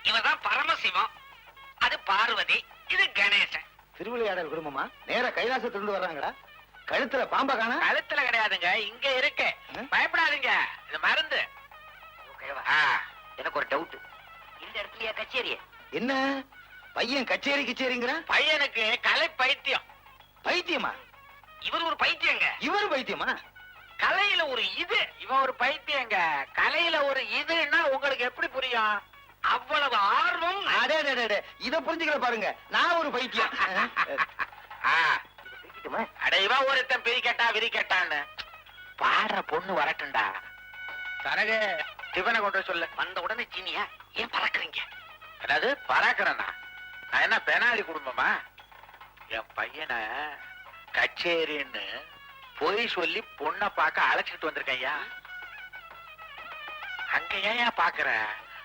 இவதான் பரமசிவம், அது பார்வதி, இது கணேசன். திருவிளையாடல் குடும்பமா? நேர கைலாசத்திலிருந்து வர்றாங்கடா. கழுத்துல பாம்ப காணா? கழுத்துல கிடையாதுங்க, இங்க இருக்கு. பயப்படாதீங்க, இது மருந்து. எனக்கு ஒரு டவுட், இந்த இடத்துலயா கச்சேரி? என்ன பையன் கச்சேரி கிச்சேரிங்கிற? பையனுக்கு கலை பைத்தியம். பைத்தியமா? இவர் ஒரு பைத்தியங்க. இவரு பைத்தியமா? கலையில ஒரு இது, இவன் ஒரு பைத்தியங்க. கலையில ஒரு இதுன்னா உங்களுக்கு எப்படி புரியும்? அவ்வளவு ஆர்வம். இத புரிஞ்சுக்கிற பாருங்க, நான் ஒரு பைத்தியம். அட இவன் ஒருத்தன் பிரிக்கட்டா விரிக்கட்டான்னு. பாடுற பொண்ணு வரட்டும்டா. தனக்கு டிஃபனை கொண்டு வர சொல்லு. வந்த உடனே சீனியா? ஏன் பறக்குறீங்க? அதாவது பறக்கிறேன்னா நான் என்ன பெனாலி குடும்பமா? என் பையனை கச்சேரின்னு பொய் சொல்லி பொண்ணை பார்க்க அழைச்சிட்டு வந்திருக்கையா. அங்க ஏன் பாக்குற?